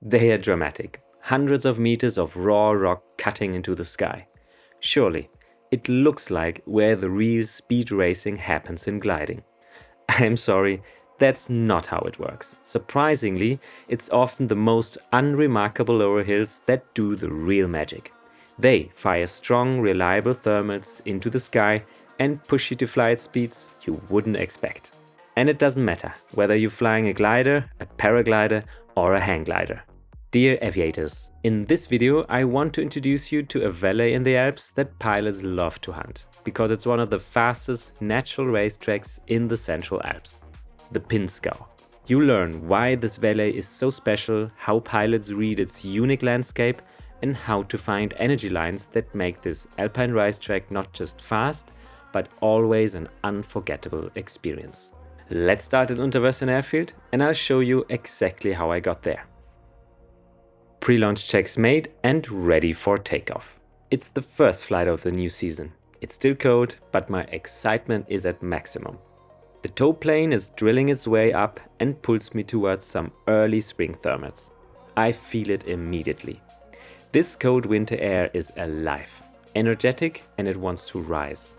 They are dramatic. Hundreds of meters of raw rock cutting into the sky. Surely, it looks like where the real speed racing happens in gliding. I'm sorry, that's not how it works. Surprisingly, it's often the most unremarkable lower hills that do the real magic. They fire strong, reliable thermals into the sky and push you to fly at speeds you wouldn't expect. And it doesn't matter whether you're flying a glider, a paraglider, or a hang glider. Dear aviators, in this video I want to introduce you to a valley in the Alps that pilots love to hunt, because it's one of the fastest natural racetracks in the Central Alps, the Pinzgau. You'll learn why this valley is so special, how pilots read its unique landscape, and how to find energy lines that make this alpine racetrack not just fast, but always an unforgettable experience. Let's start at Unterwössen Airfield and I'll show you exactly how I got there. Pre-launch checks made and ready for takeoff. It's the first flight of the new season. It's still cold, but my excitement is at maximum. The tow plane is drilling its way up and pulls me towards some early spring thermals. I feel it immediately. This cold winter air is alive, energetic, and it wants to rise.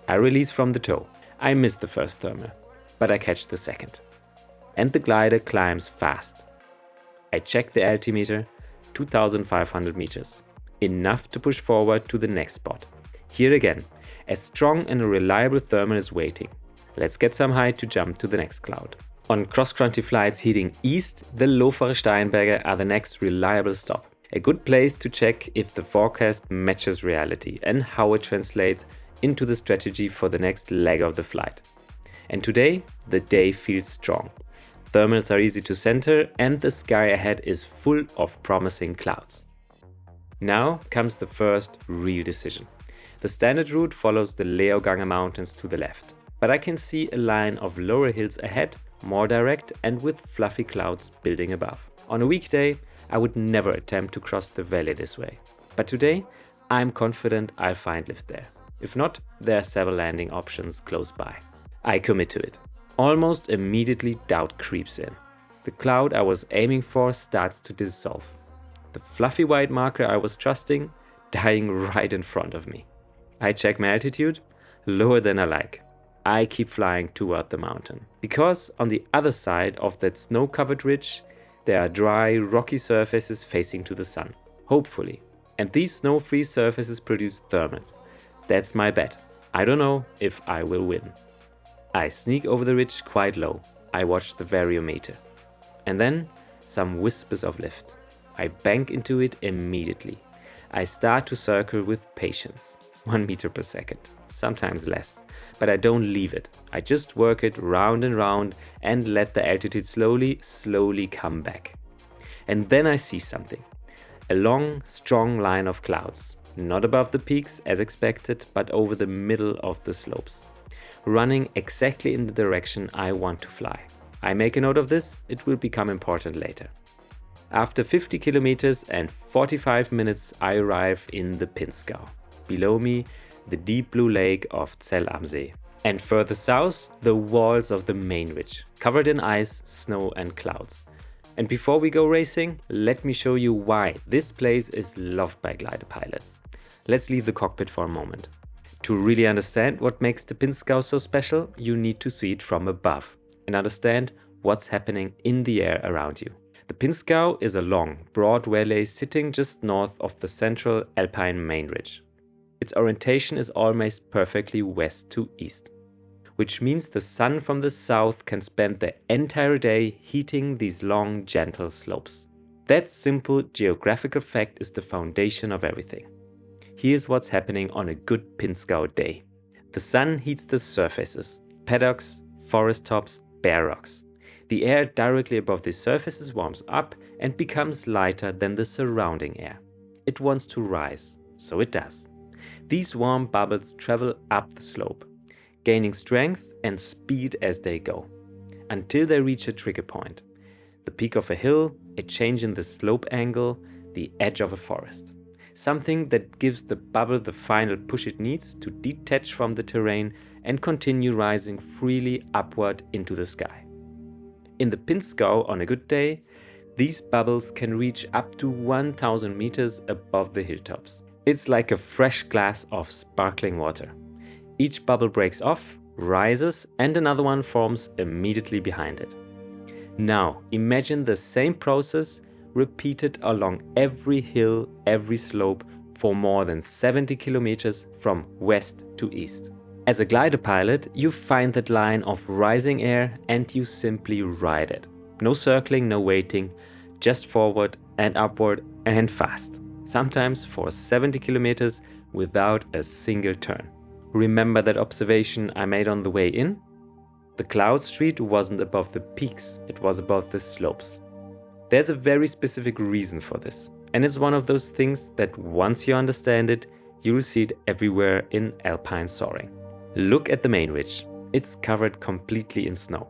I release from the tow. I miss the first thermal, but I catch the second. And the glider climbs fast. I check the altimeter, 2,500 meters. Enough to push forward to the next spot. Here again, a strong and a reliable thermal is waiting. Let's get some height to jump to the next cloud. On cross-country flights heading east, the Lofere Steinberge are the next reliable stop. A good place to check if the forecast matches reality and how it translates into the strategy for the next leg of the flight. And today, the day feels strong. Thermals are easy to center and the sky ahead is full of promising clouds. Now comes the first real decision. The standard route follows the Leoganger Mountains to the left, but I can see a line of lower hills ahead, more direct and with fluffy clouds building above. On a weekday, I would never attempt to cross the valley this way, but today I'm confident I'll find lift there. If not, there are several landing options close by. I commit to it. Almost immediately doubt creeps in. The cloud I was aiming for starts to dissolve. The fluffy white marker I was trusting, dying right in front of me. I check my altitude, lower than I like. I keep flying toward the mountain. Because on the other side of that snow-covered ridge, there are dry, rocky surfaces facing to the sun. Hopefully. And these snow-free surfaces produce thermals. That's my bet. I don't know if I will win. I sneak over the ridge quite low. I watch the variometer. And then some whispers of lift. I bank into it immediately. I start to circle with patience. 1 meter per second, sometimes less. But I don't leave it. I just work it round and round and let the altitude slowly come back. And then I see something. A long, strong line of clouds. Not above the peaks as expected, but over the middle of the slopes. Running exactly in the direction I want to fly. I make a note of this, it will become important later. After 50 kilometers and 45 minutes I arrive in the Pinzgau. Below me, the deep blue lake of Zell am See. And further south, the walls of the main ridge, covered in ice, snow and clouds. And before we go racing, let me show you why this place is loved by glider pilots. Let's leave the cockpit for a moment. To really understand what makes the Pinzgau so special, you need to see it from above and understand what's happening in the air around you. The Pinzgau is a long, broad valley sitting just north of the central alpine main ridge. Its orientation is almost perfectly west to east, which means the sun from the south can spend the entire day heating these long, gentle slopes. That simple geographical fact is the foundation of everything. Here's what's happening on a good Pinzgau day. The sun heats the surfaces, paddocks, forest tops, bare rocks. The air directly above these surfaces warms up and becomes lighter than the surrounding air. It wants to rise, so it does. These warm bubbles travel up the slope, gaining strength and speed as they go, until they reach a trigger point. The peak of a hill, a change in the slope angle, the edge of a forest. Something that gives the bubble the final push it needs to detach from the terrain and continue rising freely upward into the sky. In the Pinzgau on a good day, These bubbles can reach up to 1000 meters above the hilltops. It's like a fresh glass of sparkling water. Each bubble breaks off, rises, and another one forms immediately behind it. Now, imagine the same process repeated along every hill, every slope for more than 70 kilometers from west to east. As a glider pilot, you find that line of rising air and you simply ride it. No circling, no waiting, just forward and upward and fast. Sometimes for 70 kilometers without a single turn. Remember that observation I made on the way in? The cloud street wasn't above the peaks, it was above the slopes. There's a very specific reason for this, and it's one of those things that once you understand it, you'll see it everywhere in alpine soaring. Look at the main ridge. It's covered completely in snow.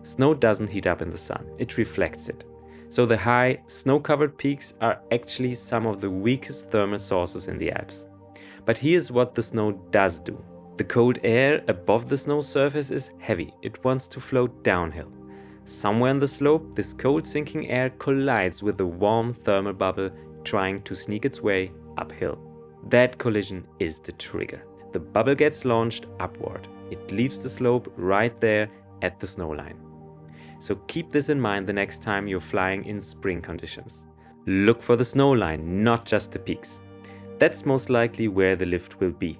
Snow doesn't heat up in the sun, it reflects it. So the high, snow-covered peaks are actually some of the weakest thermal sources in the Alps. But here's what the snow does do. The cold air above the snow surface is heavy, it wants to float downhill. Somewhere on the slope, this cold sinking air collides with the warm thermal bubble trying to sneak its way uphill. That collision is the trigger. The bubble gets launched upward. It leaves the slope right there at the snow line. So keep this in mind the next time you're flying in spring conditions. Look for the snow line, not just the peaks. That's most likely where the lift will be.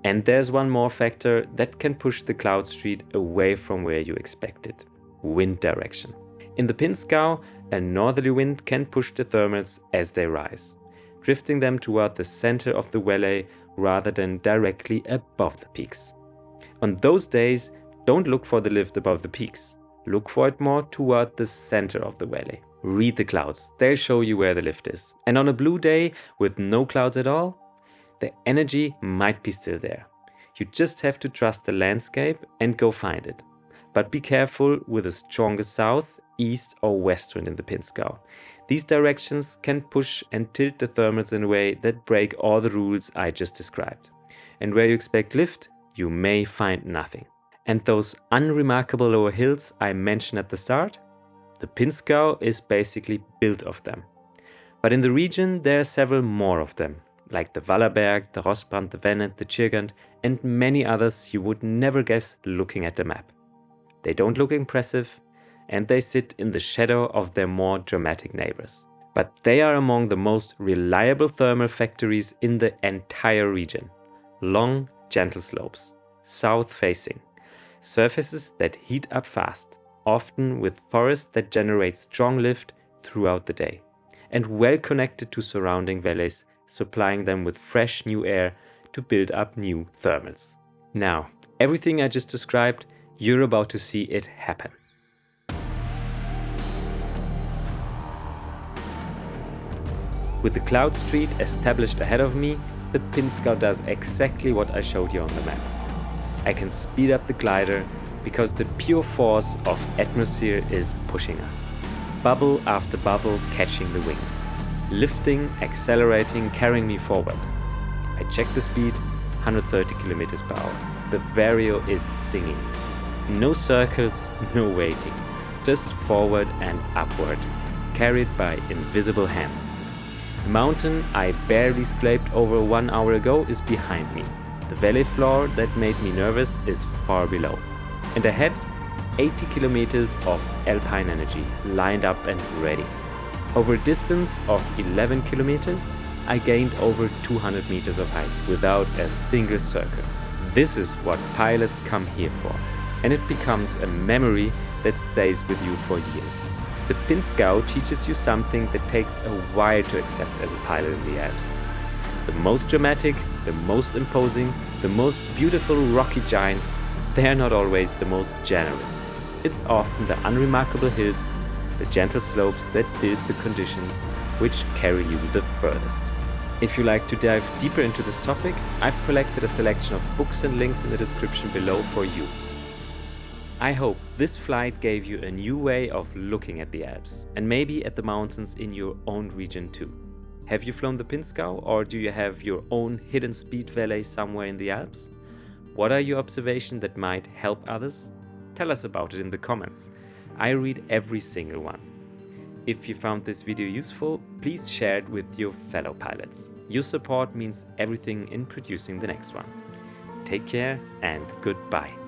And there's one more factor that can push the cloud street away from where you expect it: wind direction. In the Pinzgau, a northerly wind can push the thermals as they rise, drifting them toward the center of the valley rather than directly above the peaks. On those days, don't look for the lift above the peaks. Look for it more toward the center of the valley. Read the clouds, they'll show you where the lift is. And on a blue day with no clouds at all, the energy might be still there. You just have to trust the landscape and go find it. But be careful with a stronger south, east or west wind in the Pinzgau. These directions can push and tilt the thermals in a way that break all the rules I just described. And where you expect lift, you may find nothing. And those unremarkable lower hills I mentioned at the start? The Pinzgau is basically built of them. But in the region there are several more of them, like the Wallerberg, the Rossbrand, the Vennet, the Tschirgand, and many others you would never guess looking at the map. They don't look impressive, and they sit in the shadow of their more dramatic neighbors. But they are among the most reliable thermal factories in the entire region. Long, gentle slopes, south-facing, surfaces that heat up fast, often with forests that generate strong lift throughout the day, and well connected to surrounding valleys, supplying them with fresh new air to build up new thermals. Now, everything I just described, you're about to see it happen. With the cloud street established ahead of me, the Pinzgau does exactly what I showed you on the map. I can speed up the glider because the pure force of atmosphere is pushing us. Bubble after bubble catching the wings, lifting, accelerating, carrying me forward. I check the speed, 130 kilometers per hour. The vario is singing. No circles, no waiting, just forward and upward, carried by invisible hands. The mountain I barely scraped over 1 hour ago is behind me. The valley floor that made me nervous is far below. And ahead, 80 kilometers of alpine energy lined up and ready. Over a distance of 11 kilometers, I gained over 200 meters of height without a single circle. This is what pilots come here for, and it becomes a memory that stays with you for years. The Pinzgau teaches you something that takes a while to accept as a pilot in the Alps. The most dramatic, the most imposing, the most beautiful rocky giants, they are not always the most generous. It's often the unremarkable hills, the gentle slopes that build the conditions which carry you the furthest. If you like to dive deeper into this topic, I've collected a selection of books and links in the description below for you. I hope this flight gave you a new way of looking at the Alps and maybe at the mountains in your own region too. Have you flown the Pinzgau, or do you have your own hidden speed valley somewhere in the Alps? What are your observations that might help others? Tell us about it in the comments. I read every single one. If you found this video useful, please share it with your fellow pilots. Your support means everything in producing the next one. Take care and goodbye.